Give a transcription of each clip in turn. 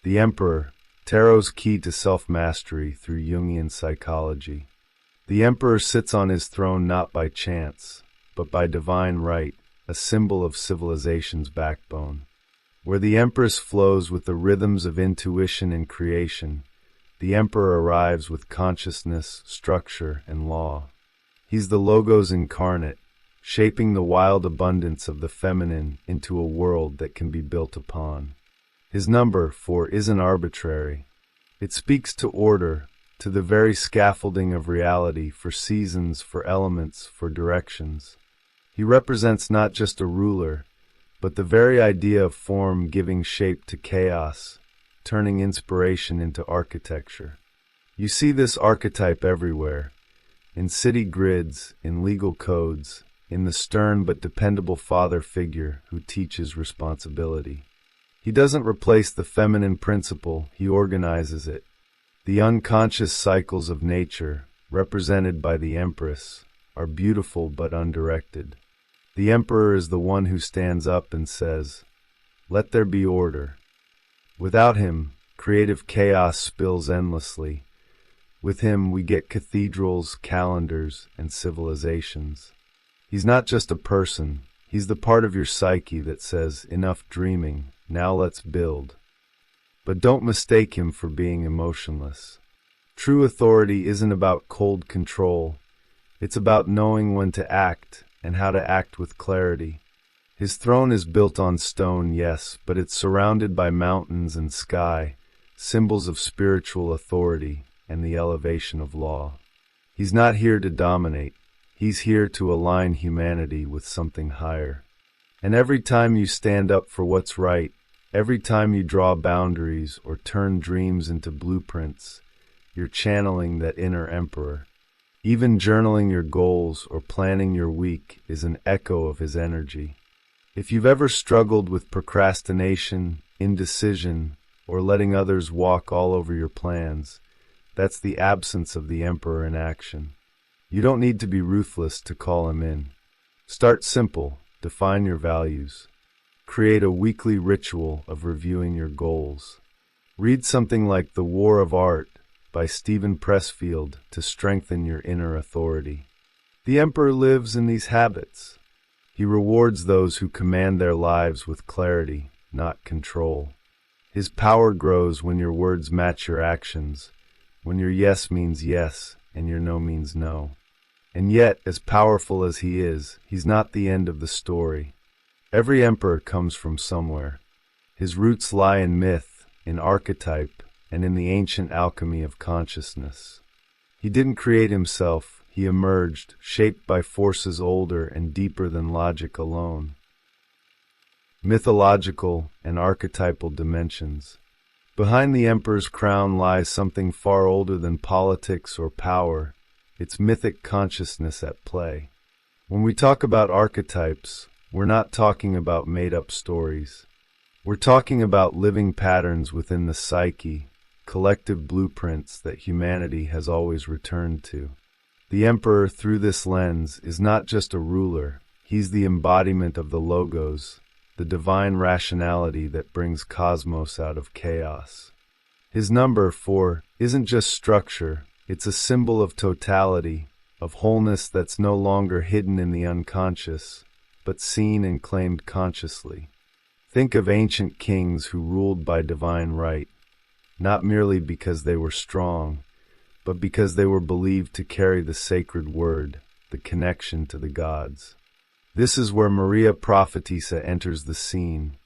The Emperor, Tarot's key to self-mastery through Jungian psychology. The Emperor sits on his throne not by chance, but by divine right, a symbol of civilization's backbone. Where the Empress flows with the rhythms of intuition and creation, the Emperor arrives with consciousness, structure, and law. He's the Logos incarnate, shaping the wild abundance of the feminine into a world that can be built upon. His number, 4, isn't arbitrary. It speaks to order, to the very scaffolding of reality, for seasons, for elements, for directions. He represents not just a ruler, but the very idea of form giving shape to chaos, turning inspiration into architecture. You see this archetype everywhere, in city grids, in legal codes, in the stern but dependable father figure who teaches responsibility. He doesn't replace the feminine principle, he organizes it. The unconscious cycles of nature, represented by the Empress, are beautiful but undirected. The Emperor is the one who stands up and says, "Let there be order." Without him, creative chaos spills endlessly. With him, we get cathedrals, calendars, and civilizations. He's not just a person, he's the part of your psyche that says, "Enough dreaming, now let's build." But don't mistake him for being emotionless. True authority isn't about cold control. It's about knowing when to act and how to act with clarity. His throne is built on stone, yes, but it's surrounded by mountains and sky, symbols of spiritual authority and the elevation of law. He's not here to dominate. He's here to align humanity with something higher. And every time you stand up for what's right, every time you draw boundaries or turn dreams into blueprints, you're channeling that inner emperor. Even journaling your goals or planning your week is an echo of his energy. If you've ever struggled with procrastination, indecision, or letting others walk all over your plans, that's the absence of the emperor in action. You don't need to be ruthless to call him in. Start simple, define your values. Create a weekly ritual of reviewing your goals. Read something like The War of Art by Stephen Pressfield to strengthen your inner authority. The Emperor lives in these habits. He rewards those who command their lives with clarity, not control. His power grows when your words match your actions, when your yes means yes and your no means no. And yet, as powerful as he is, he's not the end of the story. Every emperor comes from somewhere. His roots lie in myth, in archetype, and in the ancient alchemy of consciousness. He didn't create himself, he emerged, shaped by forces older and deeper than logic alone. Mythological and archetypal dimensions. Behind the emperor's crown lies something far older than politics or power. It's mythic consciousness at play. When we talk about archetypes, we're not talking about made-up stories. We're talking about living patterns within the psyche, collective blueprints that humanity has always returned to. The emperor, through this lens, is not just a ruler. He's the embodiment of the Logos, the divine rationality that brings cosmos out of chaos. His number, 4, isn't just structure. It's a symbol of totality, of wholeness that's no longer hidden in the unconscious, but seen and claimed consciously. Think of ancient kings who ruled by divine right, not merely because they were strong, but because they were believed to carry the sacred word, the connection to the gods. This is where Maria Prophetessa enters the scene,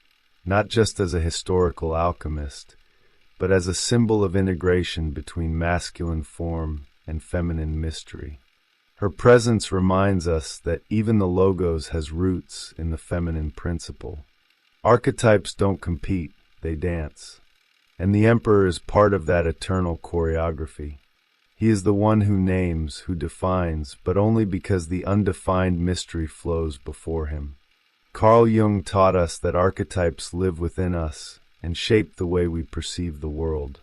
not just as a historical alchemist, but as a symbol of integration between masculine form and feminine mystery. Her presence reminds us that even the Logos has roots in the feminine principle. Archetypes don't compete, they dance. And the emperor is part of that eternal choreography. He is the one who names, who defines, but only because the undefined mystery flows before him. Carl Jung taught us that archetypes live within us and shape the way we perceive the world.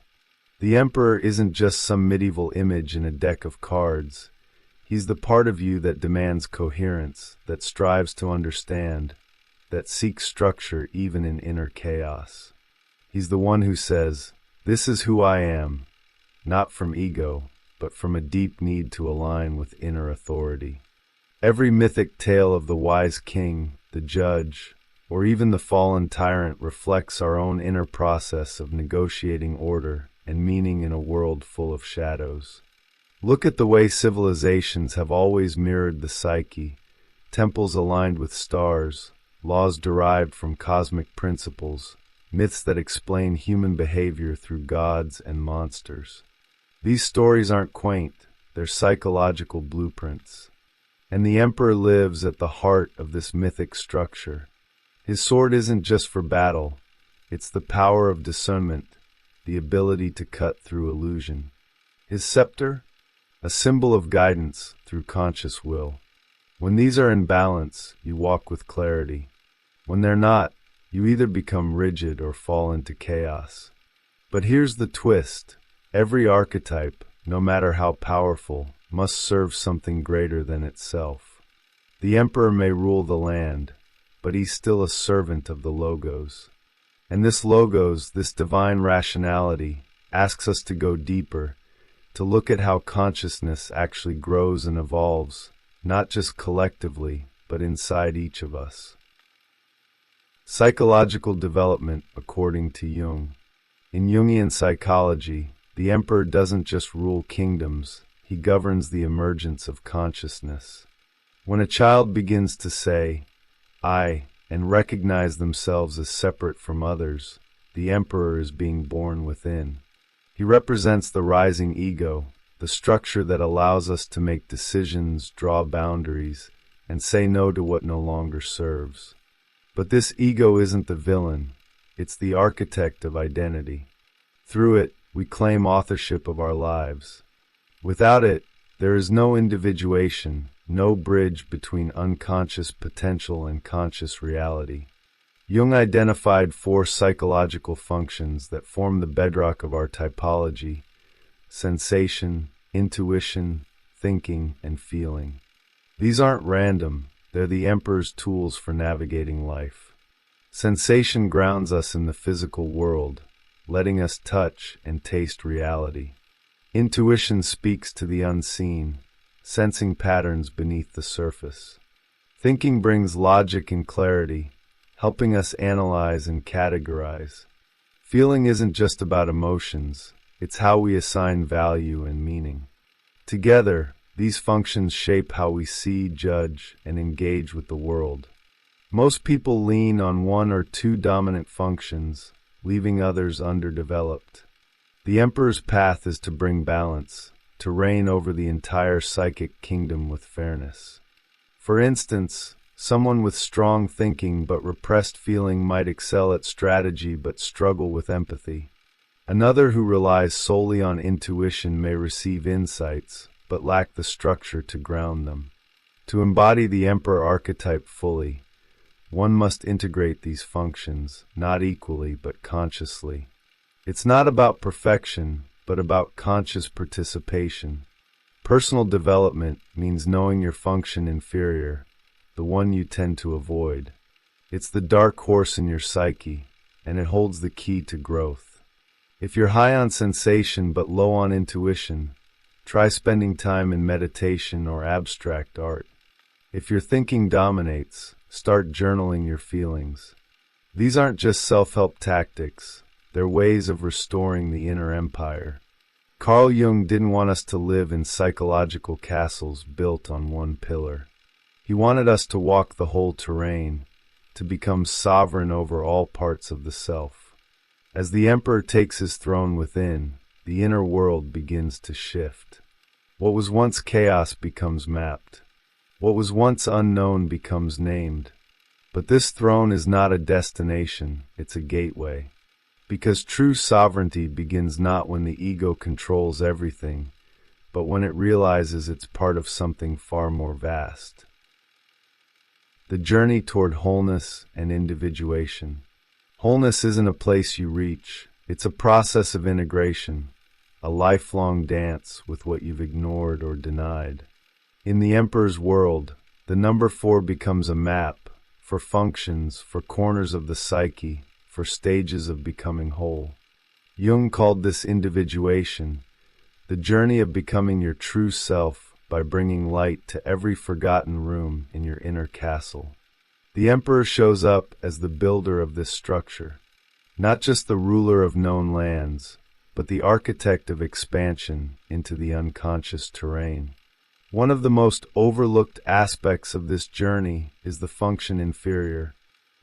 The emperor isn't just some medieval image in a deck of cards. He's the part of you that demands coherence, that strives to understand, that seeks structure even in inner chaos. He's the one who says, "This is who I am," not from ego, but from a deep need to align with inner authority. Every mythic tale of the wise king, the judge, or even the fallen tyrant reflects our own inner process of negotiating order and meaning in a world full of shadows. Look at the way civilizations have always mirrored the psyche, temples aligned with stars, laws derived from cosmic principles, myths that explain human behavior through gods and monsters. These stories aren't quaint, they're psychological blueprints. And the emperor lives at the heart of this mythic structure. His sword isn't just for battle, it's the power of discernment, the ability to cut through illusion. His scepter? A symbol of guidance through conscious will. When these are in balance, you walk with clarity. When they're not, you either become rigid or fall into chaos. But here's the twist. Every archetype, no matter how powerful, must serve something greater than itself. The emperor may rule the land, but he's still a servant of the logos. And this logos, this divine rationality, asks us to go deeper, to look at how consciousness actually grows and evolves, not just collectively, but inside each of us. Psychological development according to Jung. In Jungian psychology, the emperor doesn't just rule kingdoms, he governs the emergence of consciousness. When a child begins to say, "I," and recognize themselves as separate from others, the emperor is being born within. He represents the rising ego, the structure that allows us to make decisions, draw boundaries, and say no to what no longer serves. But this ego isn't the villain, it's the architect of identity. Through it, we claim authorship of our lives. Without it, there is no individuation, no bridge between unconscious potential and conscious reality. Jung identified 4 psychological functions that form the bedrock of our typology: sensation, intuition, thinking, and feeling. These aren't random, they're the emperor's tools for navigating life. Sensation grounds us in the physical world, letting us touch and taste reality. Intuition speaks to the unseen, sensing patterns beneath the surface. Thinking brings logic and clarity, helping us analyze and categorize. Feeling isn't just about emotions, it's how we assign value and meaning. Together, these functions shape how we see, judge, and engage with the world. Most people lean on 1 or 2 dominant functions, leaving others underdeveloped. The emperor's path is to bring balance, to reign over the entire psychic kingdom with fairness. For instance, someone with strong thinking but repressed feeling might excel at strategy but struggle with empathy. Another who relies solely on intuition may receive insights but lack the structure to ground them. To embody the emperor archetype fully, one must integrate these functions, not equally but consciously. It's not about perfection, but about conscious participation. Personal development means knowing your function inferior, the one you tend to avoid. It's the dark horse in your psyche, and it holds the key to growth. If you're high on sensation but low on intuition, try spending time in meditation or abstract art. If your thinking dominates, start journaling your feelings. These aren't just self-help tactics, they're ways of restoring the inner empire. Carl Jung didn't want us to live in psychological castles built on one pillar. He wanted us to walk the whole terrain, to become sovereign over all parts of the self. As the emperor takes his throne within, the inner world begins to shift. What was once chaos becomes mapped. What was once unknown becomes named. But this throne is not a destination, it's a gateway. Because true sovereignty begins not when the ego controls everything, but when it realizes it's part of something far more vast. The journey toward wholeness and individuation. Wholeness isn't a place you reach, it's a process of integration, a lifelong dance with what you've ignored or denied. In the emperor's world, the number 4 becomes a map, for functions, for corners of the psyche, for stages of becoming whole. Jung called this individuation, the journey of becoming your true self by bringing light to every forgotten room in your inner castle. The Emperor shows up as the builder of this structure, not just the ruler of known lands, but the architect of expansion into the unconscious terrain. One of the most overlooked aspects of this journey is the function inferior.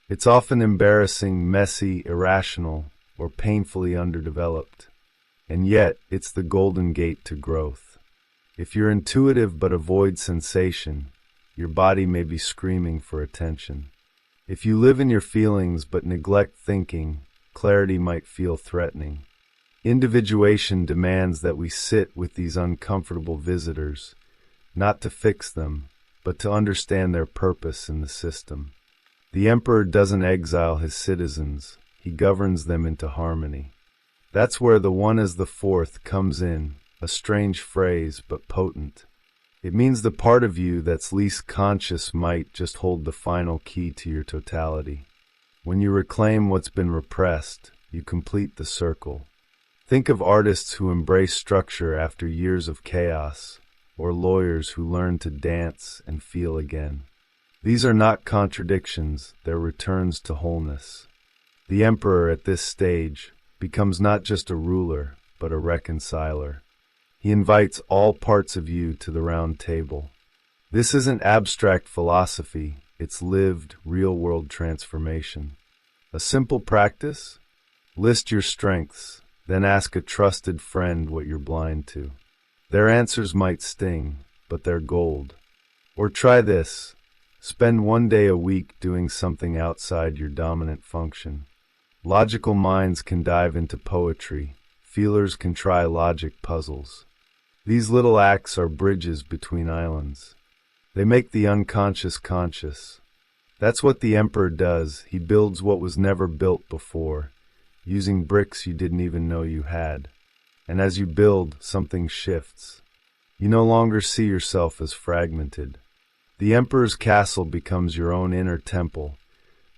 It's often embarrassing, messy, irrational, or painfully underdeveloped. And yet, it's the golden gate to growth. If you're intuitive but avoid sensation, your body may be screaming for attention. If you live in your feelings but neglect thinking, clarity might feel threatening. Individuation demands that we sit with these uncomfortable visitors, not to fix them, but to understand their purpose in the system. The Emperor doesn't exile his citizens, he governs them into harmony. That's where the one as the fourth comes in, a strange phrase but potent. It means the part of you that's least conscious might just hold the final key to your totality. When you reclaim what's been repressed, you complete the circle. Think of artists who embrace structure after years of chaos, or lawyers who learn to dance and feel again. These are not contradictions, they're returns to wholeness. The Emperor at this stage becomes not just a ruler, but a reconciler. He invites all parts of you to the round table. This isn't abstract philosophy, it's lived, real-world transformation. A simple practice? List your strengths, then ask a trusted friend what you're blind to. Their answers might sting, but they're gold. Or try this. Spend one day a week doing something outside your dominant function. Logical minds can dive into poetry. Feelers can try logic puzzles. These little acts are bridges between islands. They make the unconscious conscious. That's what the Emperor does. He builds what was never built before, using bricks you didn't even know you had. And as you build, something shifts. You no longer see yourself as fragmented. The Emperor's castle becomes your own inner temple,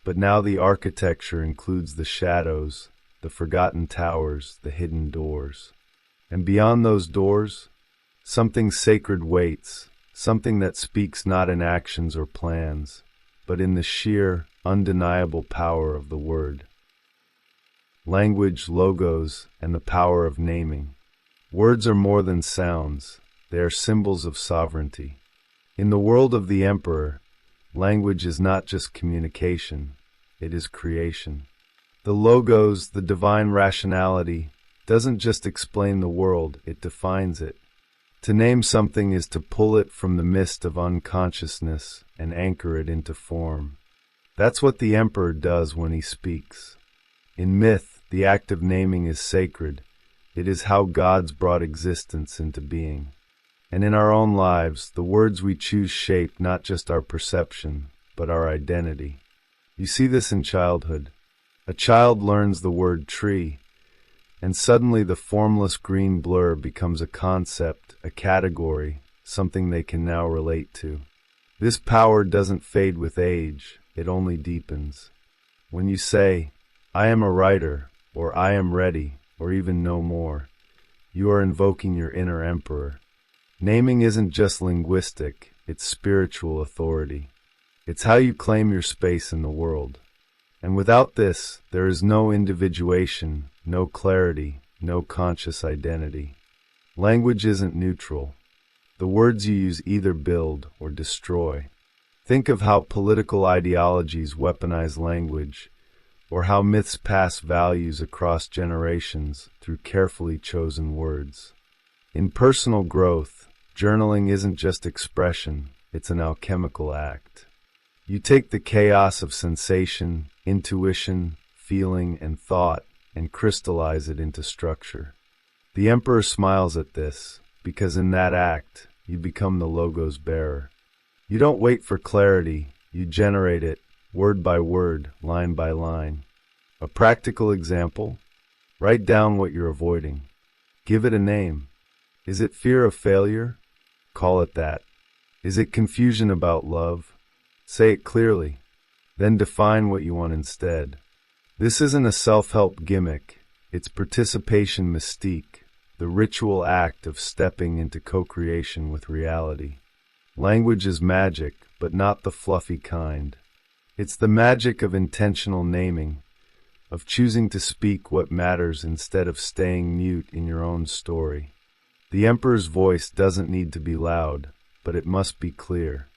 but now the architecture includes the shadows, the forgotten towers, the hidden doors. And beyond those doors, something sacred waits, something that speaks not in actions or plans, but in the sheer, undeniable power of the word. Language, logos, and the power of naming. Words are more than sounds, they are symbols of sovereignty. In the world of the Emperor, language is not just communication, it is creation. The logos, the divine rationality, doesn't just explain the world, it defines it. To name something is to pull it from the mist of unconsciousness and anchor it into form. That's what the Emperor does when he speaks. In myth, the act of naming is sacred. It is how gods brought existence into being. And in our own lives, the words we choose shape not just our perception, but our identity. You see this in childhood. A child learns the word tree, and suddenly the formless green blur becomes a concept, a category, something they can now relate to. This power doesn't fade with age, it only deepens. When you say, "I am a writer," or "I am ready," or even "no more," you are invoking your inner Emperor. Naming isn't just linguistic, it's spiritual authority. It's how you claim your space in the world. And without this, there is no individuation, no clarity, no conscious identity. Language isn't neutral. The words you use either build or destroy. Think of how political ideologies weaponize language, or how myths pass values across generations through carefully chosen words. In personal growth, journaling isn't just expression, it's an alchemical act. You take the chaos of sensation, intuition, feeling, and thought, and crystallize it into structure. The Emperor smiles at this, because in that act, you become the logo's bearer. You don't wait for clarity, you generate it, word by word, line by line. A practical example? Write down what you're avoiding. Give it a name. Is it fear of failure? Call it that. Is it confusion about love? Say it clearly. Then define what you want instead. This isn't a self-help gimmick, it's participation mystique, the ritual act of stepping into co-creation with reality. Language is magic, but not the fluffy kind. It's the magic of intentional naming, of choosing to speak what matters instead of staying mute in your own story. The Emperor's voice doesn't need to be loud, but it must be clear.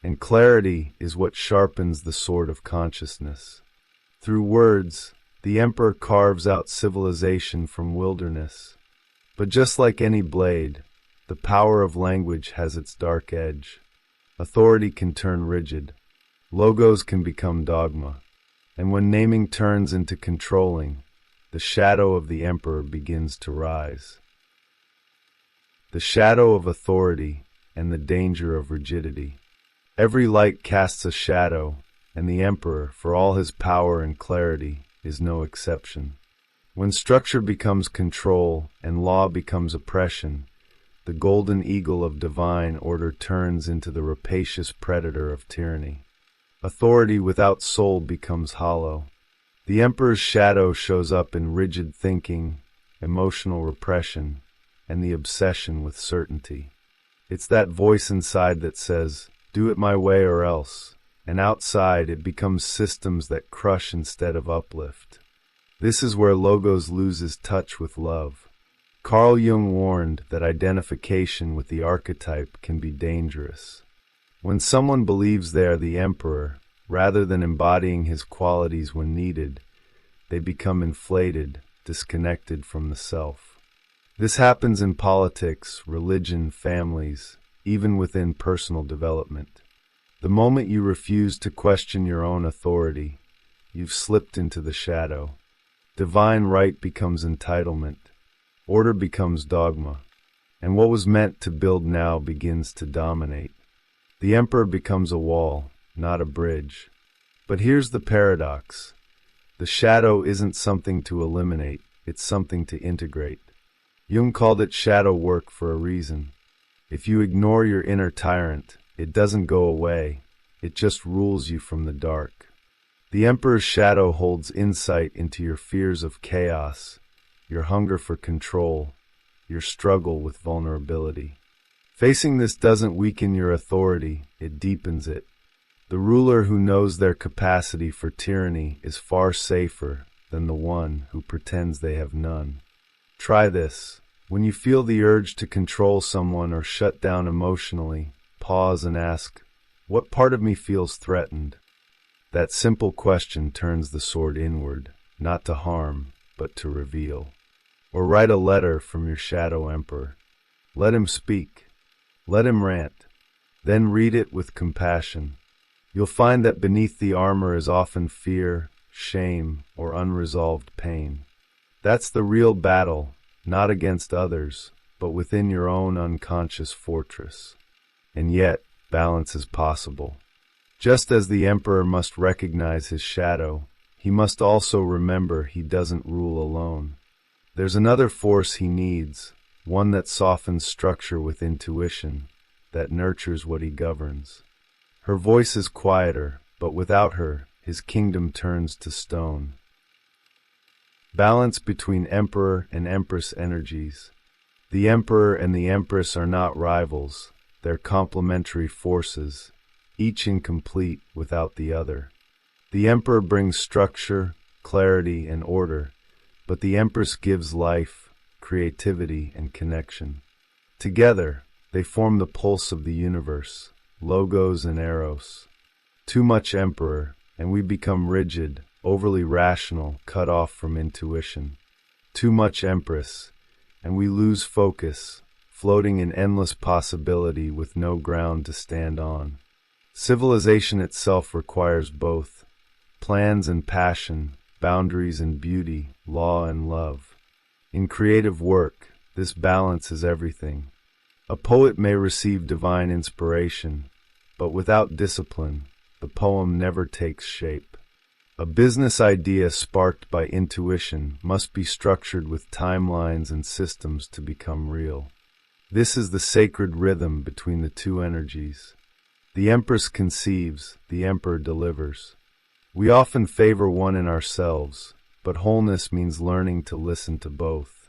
And clarity is what sharpens the sword of consciousness. Through words, the Emperor carves out civilization from wilderness. But just like any blade, the power of language has its dark edge. Authority can turn rigid. Logos can become dogma. And when naming turns into controlling, the shadow of the Emperor begins to rise. The shadow of authority and the danger of rigidity. Every light casts a shadow, and the Emperor, for all his power and clarity, is no exception. When structure becomes control and law becomes oppression, the golden eagle of divine order turns into the rapacious predator of tyranny. Authority without soul becomes hollow. The Emperor's shadow shows up in rigid thinking, emotional repression, and the obsession with certainty. It's that voice inside that says, "Do it my way or else," and outside it becomes systems that crush instead of uplift. This is where Logos loses touch with love. Carl Jung warned that identification with the archetype can be dangerous. When someone believes they are the Emperor, rather than embodying his qualities when needed, they become inflated, disconnected from the self. This happens in politics, religion, families, even within personal development. The moment you refuse to question your own authority, you've slipped into the shadow. Divine right becomes entitlement. Order becomes dogma. And what was meant to build now begins to dominate. The Emperor becomes a wall, not a bridge. But here's the paradox. The shadow isn't something to eliminate, it's something to integrate. Jung called it shadow work for a reason. If you ignore your inner tyrant, it doesn't go away, it just rules you from the dark. The Emperor's shadow holds insight into your fears of chaos, your hunger for control, your struggle with vulnerability. Facing this doesn't weaken your authority, it deepens it. The ruler who knows their capacity for tyranny is far safer than the one who pretends they have none. Try this. When you feel the urge to control someone or shut down emotionally, pause and ask, "What part of me feels threatened?" That simple question turns the sword inward, not to harm, but to reveal. Or write a letter from your shadow Emperor. Let him speak. Let him rant. Then read it with compassion. You'll find that beneath the armor is often fear, shame, or unresolved pain. That's the real battle, not against others, but within your own unconscious fortress. And yet, balance is possible. Just as the Emperor must recognize his shadow, he must also remember he doesn't rule alone. There's another force he needs, one that softens structure with intuition, that nurtures what he governs. Her voice is quieter, but without her, his kingdom turns to stone. Balance between Emperor and Empress energies. The Emperor and the Empress are not rivals, they're complementary forces, each incomplete without the other. The Emperor brings structure, clarity, and order, but the Empress gives life, creativity, and connection. Together, they form the pulse of the universe, Logos and Eros. Too much Emperor, and we become rigid, overly rational, cut off from intuition. Too much Empress, and we lose focus, floating in endless possibility with no ground to stand on. Civilization itself requires both, plans and passion, boundaries and beauty, law and love. In creative work, this balance is everything. A poet may receive divine inspiration, but without discipline, the poem never takes shape. A business idea sparked by intuition must be structured with timelines and systems to become real. This is the sacred rhythm between the two energies. The Empress conceives, the Emperor delivers. We often favor one in ourselves, but wholeness means learning to listen to both.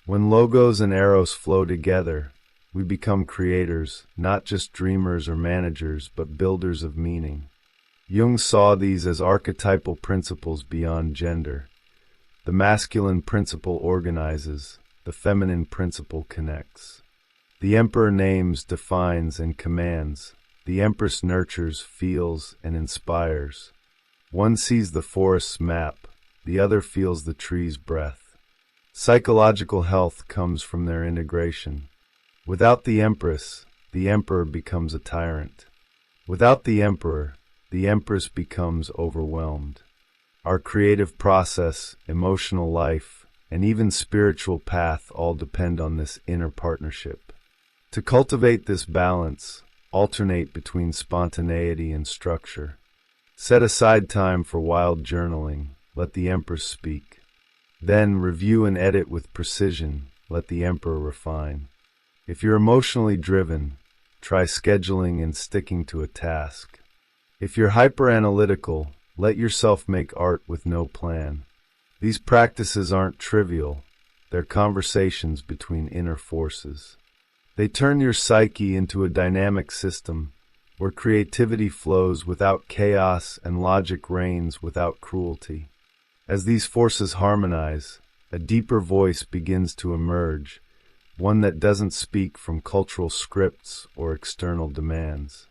When logos and eros flow together, we become creators, not just dreamers or managers, but builders of meaning. Jung saw these as archetypal principles beyond gender. The masculine principle organizes, the feminine principle connects. The emperor names, defines, and commands. The empress nurtures, feels, and inspires. One sees the forest's map, the other feels the tree's breath. Psychological health comes from their integration. Without the empress, the emperor becomes a tyrant. Without the emperor, the empress becomes overwhelmed. Our creative process, emotional life, and even spiritual path all depend on this inner partnership. To cultivate this balance, alternate between spontaneity and structure. Set aside time for wild journaling, let the empress speak. Then review and edit with precision, let the emperor refine. If you're emotionally driven, try scheduling and sticking to a task. If you're hyper-analytical, let yourself make art with no plan. These practices aren't trivial, they're conversations between inner forces. They turn your psyche into a dynamic system where creativity flows without chaos and logic reigns without cruelty. As these forces harmonize, a deeper voice begins to emerge, one that doesn't speak from cultural scripts or external demands.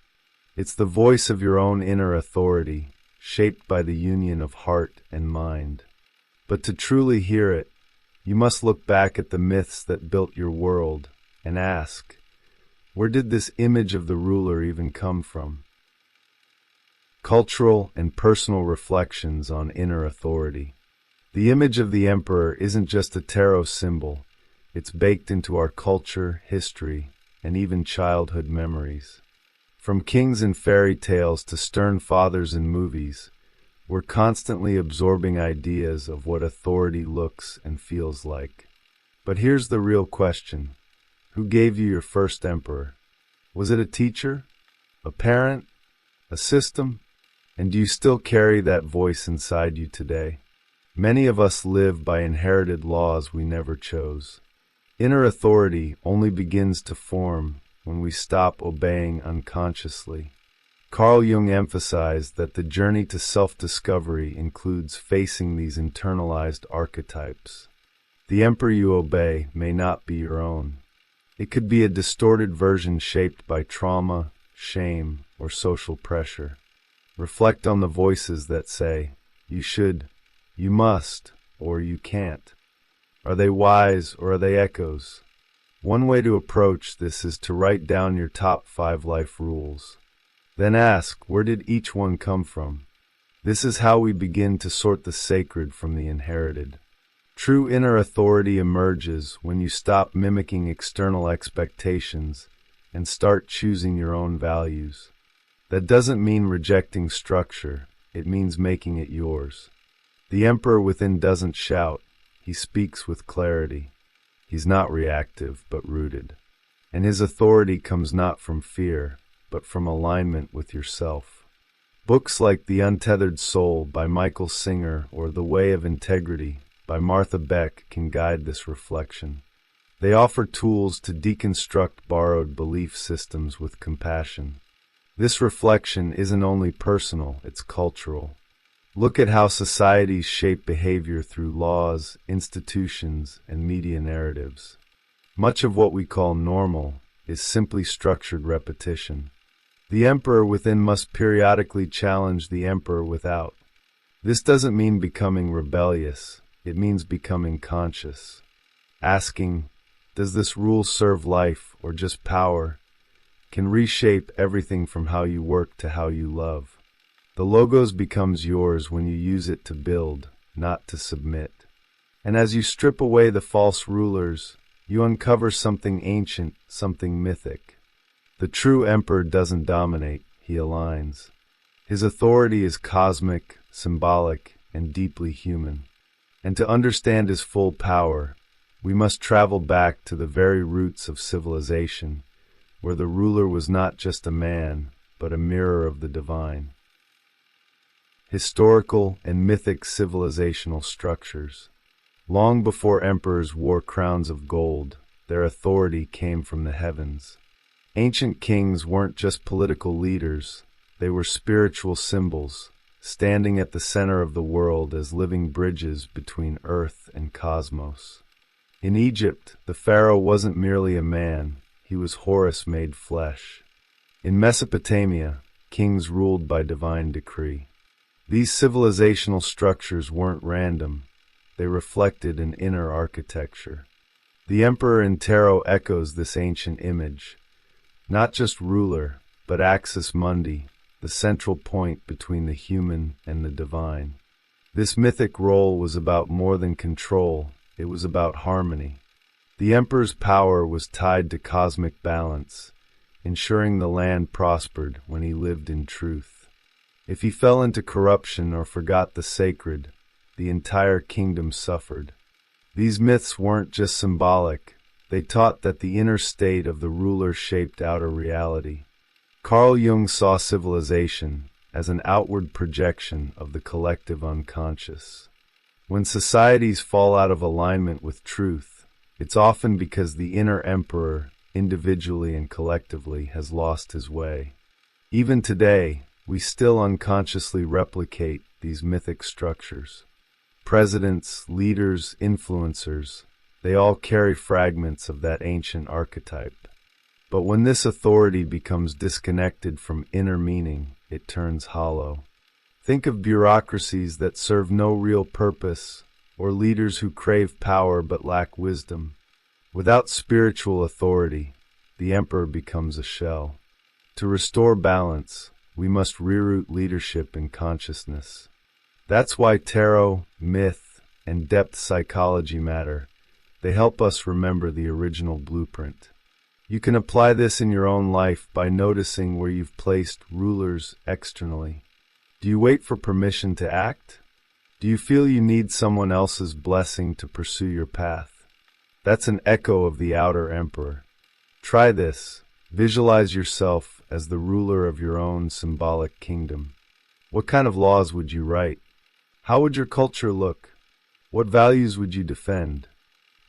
It's the voice of your own inner authority, shaped by the union of heart and mind. But to truly hear it, you must look back at the myths that built your world and ask, where did this image of the ruler even come from? Cultural and personal reflections on inner authority. The image of the emperor isn't just a tarot symbol, it's baked into our culture, history, and even childhood memories. From kings in fairy tales to stern fathers in movies, we're constantly absorbing ideas of what authority looks and feels like. But here's the real question. Who gave you your first emperor? Was it a teacher? A parent? A system? And do you still carry that voice inside you today? Many of us live by inherited laws we never chose. Inner authority only begins to form when we stop obeying unconsciously. Carl Jung emphasized that the journey to self-discovery includes facing these internalized archetypes. The emperor you obey may not be your own. It could be a distorted version shaped by trauma, shame, or social pressure. Reflect on the voices that say, you should, you must, or you can't. Are they wise or are they echoes? One way to approach this is to write down your top 5 life rules. Then ask, where did each one come from? This is how we begin to sort the sacred from the inherited. True inner authority emerges when you stop mimicking external expectations and start choosing your own values. That doesn't mean rejecting structure, it means making it yours. The emperor within doesn't shout, he speaks with clarity. He's not reactive, but rooted. And his authority comes not from fear, but from alignment with yourself. Books like The Untethered Soul by Michael Singer or The Way of Integrity by Martha Beck can guide this reflection. They offer tools to deconstruct borrowed belief systems with compassion. This reflection isn't only personal, it's cultural. Look at how societies shape behavior through laws, institutions, and media narratives. Much of what we call normal is simply structured repetition. The emperor within must periodically challenge the emperor without. This doesn't mean becoming rebellious, it means becoming conscious. Asking, does this rule serve life or just power, can reshape everything from how you work to how you love. The logos becomes yours when you use it to build, not to submit. And as you strip away the false rulers, you uncover something ancient, something mythic. The true emperor doesn't dominate, he aligns. His authority is cosmic, symbolic, and deeply human. And to understand his full power, we must travel back to the very roots of civilization, where the ruler was not just a man, but a mirror of the divine. historical and mythic civilizational structures. Long before emperors wore crowns of gold, their authority came from the heavens. Ancient kings weren't just political leaders, they were spiritual symbols, standing at the center of the world as living bridges between earth and cosmos. In Egypt, the pharaoh wasn't merely a man, he was Horus made flesh. In Mesopotamia, kings ruled by divine decree. These civilizational structures weren't random, they reflected an inner architecture. The emperor in tarot echoes this ancient image. Not just ruler, but axis mundi, the central point between the human and the divine. This mythic role was about more than control, it was about harmony. The emperor's power was tied to cosmic balance, ensuring the land prospered when he lived in truth. If he fell into corruption or forgot the sacred, the entire kingdom suffered. These myths weren't just symbolic, they taught that the inner state of the ruler shaped outer reality. Carl Jung saw civilization as an outward projection of the collective unconscious. When societies fall out of alignment with truth, it's often because the inner emperor, individually and collectively, has lost his way. Even today, we still unconsciously replicate these mythic structures. Presidents, leaders, influencers, they all carry fragments of that ancient archetype. But when this authority becomes disconnected from inner meaning, it turns hollow. Think of bureaucracies that serve no real purpose, or leaders who crave power but lack wisdom. Without spiritual authority, the emperor becomes a shell. To restore balance, we must reroute leadership in consciousness. That's why tarot, myth, and depth psychology matter. They help us remember the original blueprint. You can apply this in your own life by noticing where you've placed rulers externally. Do you wait for permission to act? Do you feel you need someone else's blessing to pursue your path? That's an echo of the outer emperor. Try this. Visualize yourself as the ruler of your own symbolic kingdom. What kind of laws would you write? How would your culture look? What values would you defend?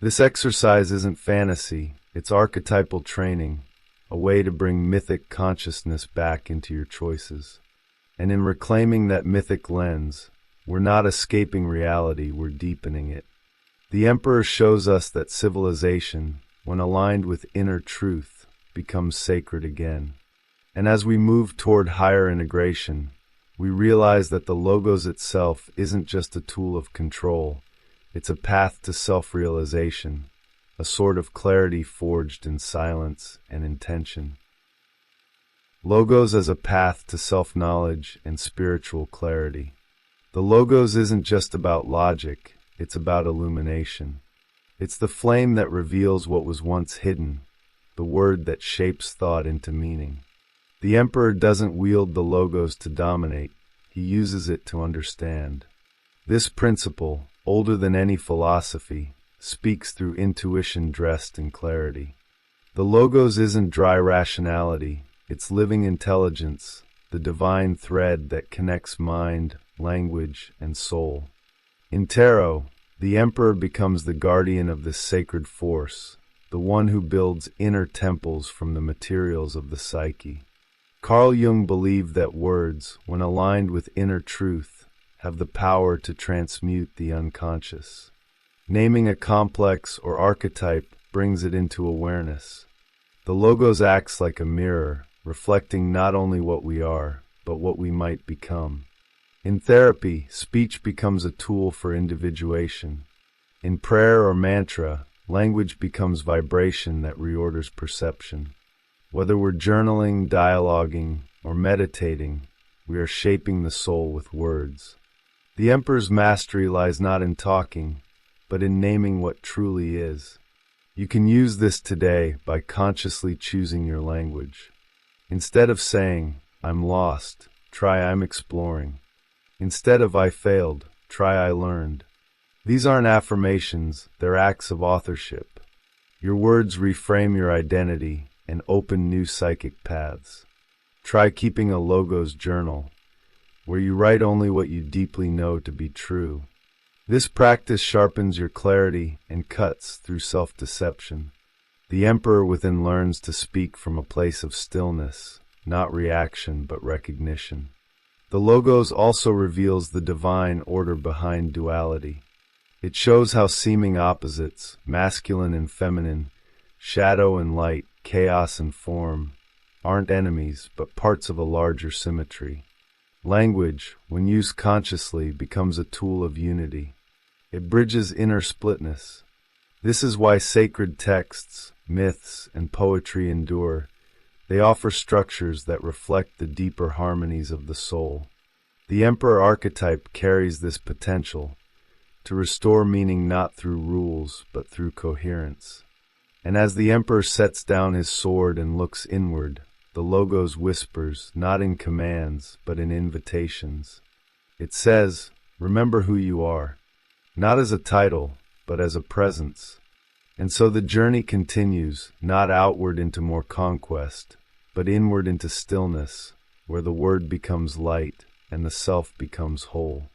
This exercise isn't fantasy, it's archetypal training, a way to bring mythic consciousness back into your choices. And in reclaiming that mythic lens, we're not escaping reality, we're deepening it. The emperor shows us that civilization, when aligned with inner truth, becomes sacred again. And as we move toward higher integration, we realize that the logos itself isn't just a tool of control, it's a path to self-realization, a sort of clarity forged in silence and intention. Logos as a path to self-knowledge and spiritual clarity. The logos isn't just about logic, it's about illumination. It's the flame that reveals what was once hidden, the word that shapes thought into meaning. The emperor doesn't wield the logos to dominate, he uses it to understand. This principle, older than any philosophy, speaks through intuition dressed in clarity. The logos isn't dry rationality, it's living intelligence, the divine thread that connects mind, language, and soul. In tarot, the emperor becomes the guardian of this sacred force, the one who builds inner temples from the materials of the psyche. Carl Jung believed that words, when aligned with inner truth, have the power to transmute the unconscious. Naming a complex or archetype brings it into awareness. The logos acts like a mirror, reflecting not only what we are, but what we might become. In therapy, speech becomes a tool for individuation. In prayer or mantra, language becomes vibration that reorders perception. Whether we're journaling, dialoguing, or meditating, we are shaping the soul with words. The emperor's mastery lies not in talking, but in naming what truly is. You can use this today by consciously choosing your language. Instead of saying, "I'm lost," try "I'm exploring." Instead of "I failed," try "I learned." These aren't affirmations, they're acts of authorship. Your words reframe your identity and open new psychic paths. Try keeping a logos journal. where you write only what you deeply know to be true. This practice sharpens your clarity and cuts through self-deception. The emperor within learns to speak from a place of stillness, not reaction but recognition. The Logos also reveals the divine order behind duality. It shows how seeming opposites, masculine and feminine, shadow and light, chaos and form, aren't enemies but parts of a larger symmetry. Language, when used consciously, becomes a tool of unity. It bridges inner splitness. This is why sacred texts, myths, and poetry endure. They offer structures that reflect the deeper harmonies of the soul. The Emperor archetype carries this potential to restore meaning not through rules but through coherence. And as the Emperor sets down his sword and looks inward, the Logos whispers, not in commands, but in invitations. It says, remember who you are, not as a title, but as a presence. And so the journey continues, not outward into more conquest, but inward into stillness, where the word becomes light and the self becomes whole.